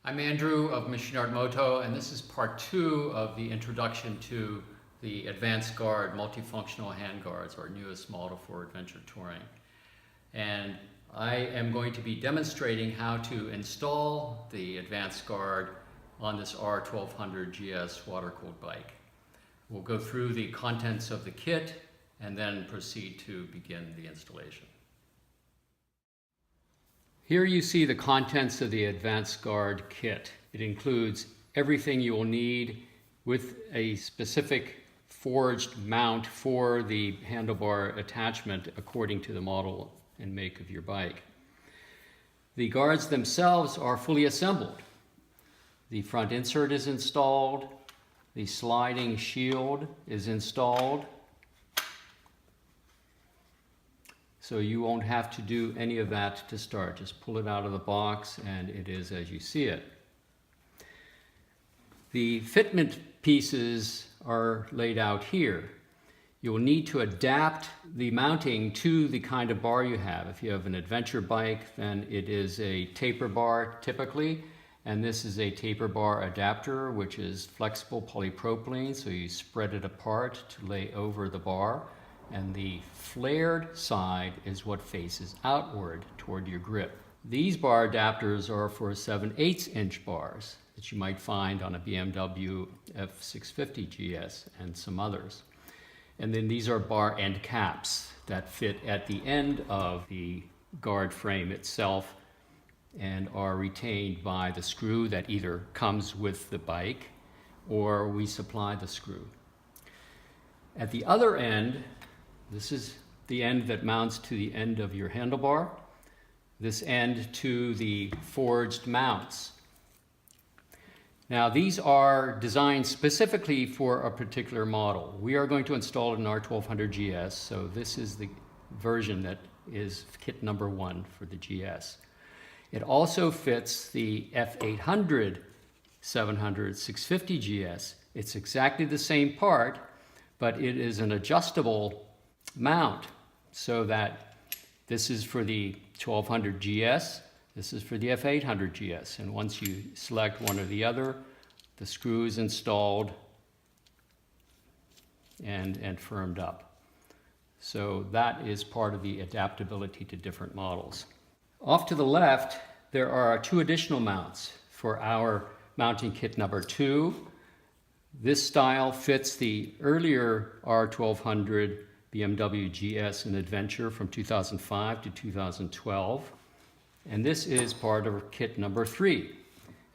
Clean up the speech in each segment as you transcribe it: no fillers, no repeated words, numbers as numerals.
I'm Andrew of MachineartMoto, and this is part 2 of the introduction to the Advanced Guard multifunctional handguards, our newest model for adventure touring. And I am going to be demonstrating how to install the Advanced Guard on this R1200 GS water-cooled bike. We'll go through the contents of the kit and then proceed to begin the installation. Here you see the contents of the Advanced Guard kit. It includes everything you will need with a specific forged mount for the handlebar attachment according to the model and make of your bike. The guards themselves are fully assembled. The front insert is installed. The sliding shield is installed. So you won't have to do any of that to start. Just pull it out of the box and it is as you see it. The fitment pieces are laid out here. You'll need to adapt the mounting to the kind of bar you have. If you have an adventure bike, then it is a taper bar typically, and this is a taper bar adapter, which is flexible polypropylene, so you spread it apart to lay over the bar. And the flared side is what faces outward toward your grip. These bar adapters are for 7/8 inch bars that you might find on a BMW F650 GS and some others. And then these are bar end caps that fit at the end of the guard frame itself and are retained by the screw that either comes with the bike or we supply the screw. At the other end, this is the end that mounts to the end of your handlebar, this end to the forged mounts. Now these are designed specifically for a particular model. We are going to install an R1200 GS, so this is the version that is kit number 1 for the GS. It also fits the F800, 700, 650 GS. It's exactly the same part, but it is an adjustable mount, so that this is for the 1200 GS, this is for the F800 GS, and once you select one or the other, the screw is installed and firmed up. So that is part of the adaptability to different models. Off to the left, there are 2 additional mounts for our mounting kit number 2. This style fits the earlier R1200 BMW GS and Adventure from 2005 to 2012. And this is part of kit number 3.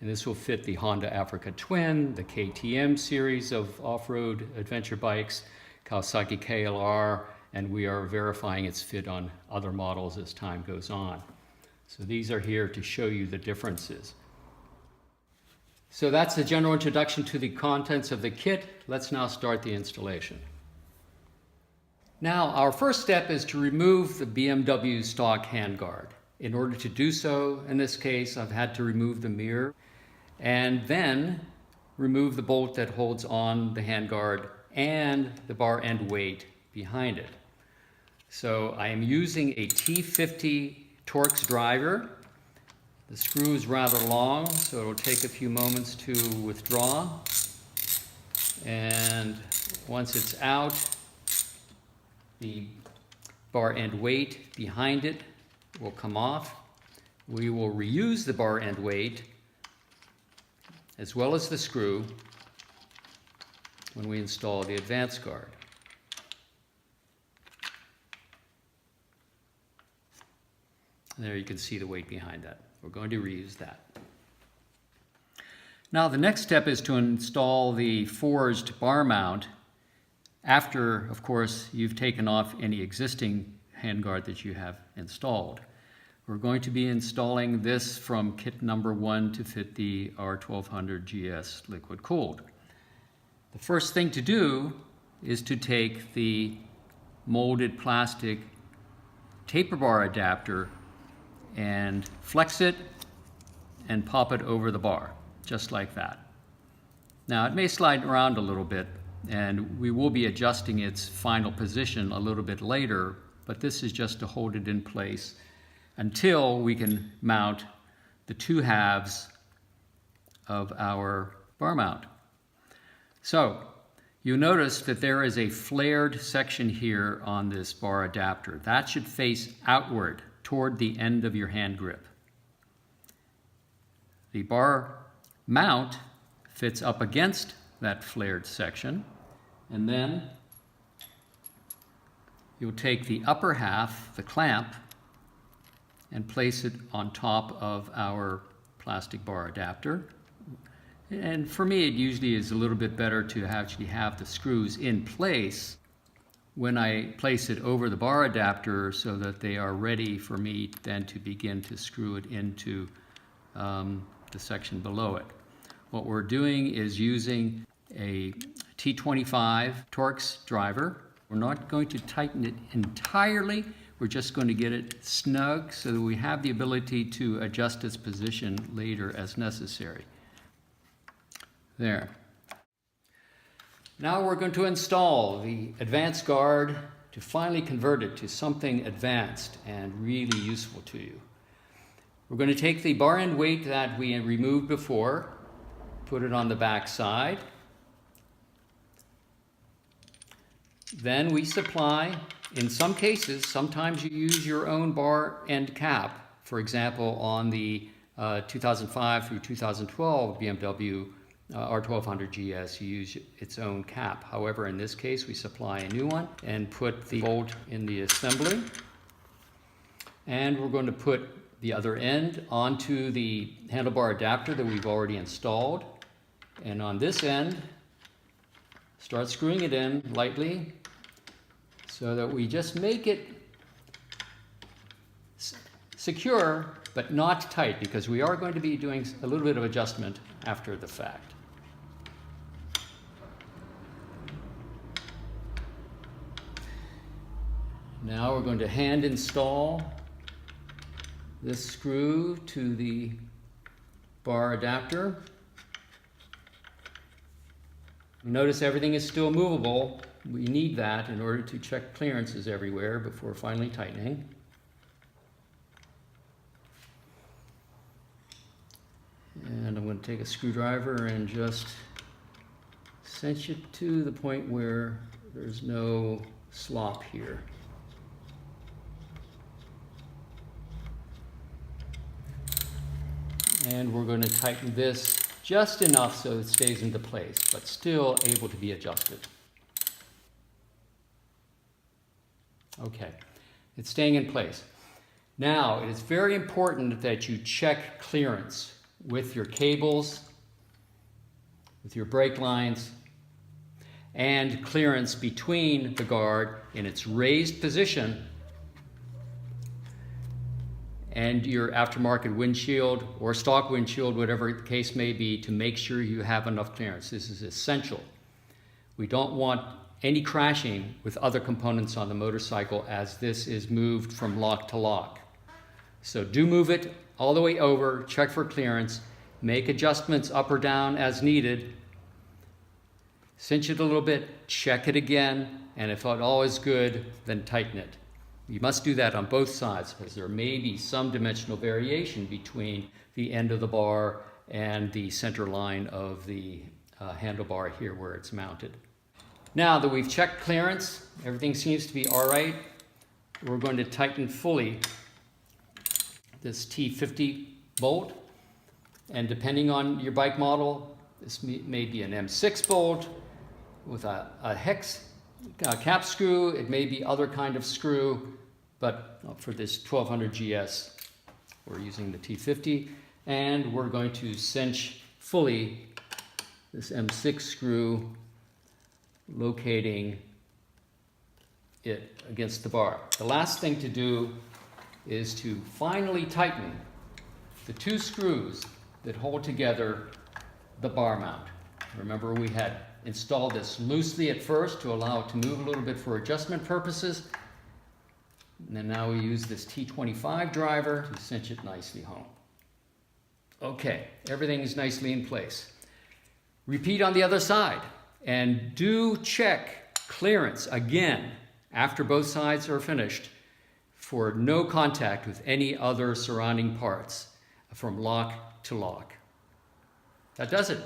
And this will fit the Honda Africa Twin, the KTM series of off-road adventure bikes, Kawasaki KLR, and we are verifying its fit on other models as time goes on. So these are here to show you the differences. So that's the general introduction to the contents of the kit. Let's now start the installation. Now, our first step is to remove the BMW stock handguard. In order to do so, in this case, I've had to remove the mirror and then remove the bolt that holds on the handguard and the bar end weight behind it. So I am using a T50 Torx driver. The screw is rather long, so it'll take a few moments to withdraw. And once it's out, the bar end weight behind it will come off. We will reuse the bar end weight as well as the screw when we install the Advanced Guard. There you can see the weight behind that. We're going to reuse that. Now the next step is to install the forged bar mount after, of course, you've taken off any existing handguard that you have installed. We're going to be installing this from kit number 1 to fit the R1200 GS liquid cooled. The first thing to do is to take the molded plastic taper bar adapter and flex it and pop it over the bar, just like that. Now it may slide around a little bit, and we will be adjusting its final position a little bit later, but this is just to hold it in place until we can mount the 2 halves of our bar mount. So you notice that there is a flared section here on this bar adapter. That should face outward toward the end of your hand grip. The bar mount fits up against that flared section, and then you'll take the upper half, the clamp, and place it on top of our plastic bar adapter. And for me, it usually is a little bit better to actually have the screws in place when I place it over the bar adapter so that they are ready for me then to begin to screw it into the section below it. What we're doing is using a T25 Torx driver. We're not going to tighten it entirely. We're just going to get it snug so that we have the ability to adjust its position later as necessary. There. Now we're going to install the advanced guard to finally convert it to something advanced and really useful to you. We're going to take the bar end weight that we removed before, put it on the back side. Then we supply, in some cases, sometimes you use your own bar end cap. For example, on the 2005 through 2012 BMW R1200 GS, you use its own cap. However, in this case, we supply a new one and put the bolt in the assembly. And we're going to put the other end onto the handlebar adapter that we've already installed. And on this end, start screwing it in lightly so that we just make it secure but not tight, because we are going to be doing a little bit of adjustment after the fact. Now we're going to hand install this screw to the bar adapter. Notice everything is still movable. We need that in order to check clearances everywhere before finally tightening. And I'm going to take a screwdriver and just cinch it to the point where there's no slop here. And we're going to tighten this just enough so it stays into place, but still able to be adjusted. Okay, it's staying in place. Now, it is very important that you check clearance with your cables, with your brake lines, and clearance between the guard in its raised position and your aftermarket windshield or stock windshield, whatever the case may be, to make sure you have enough clearance. This is essential. We don't want any crashing with other components on the motorcycle as this is moved from lock to lock. So do move it all the way over, check for clearance, make adjustments up or down as needed, cinch it a little bit, check it again, and if all is good, then tighten it. You must do that on both sides because there may be some dimensional variation between the end of the bar and the center line of the handlebar here where it's mounted. Now that we've checked clearance, everything seems to be all right, we're going to tighten fully this T50 bolt. And depending on your bike model, this may be an M6 bolt with a hex cap screw. It may be other kind of screw, but for this 1200 GS, we're using the T50. And we're going to cinch fully this M6 screw, locating it against the bar. The last thing to do is to finally tighten the two screws that hold together the bar mount. Remember, we had installed this loosely at first to allow it to move a little bit for adjustment purposes. And then now we use this T25 driver to cinch it nicely home. Okay, everything is nicely in place. Repeat on the other side and do check clearance again after both sides are finished for no contact with any other surrounding parts from lock to lock. That does it.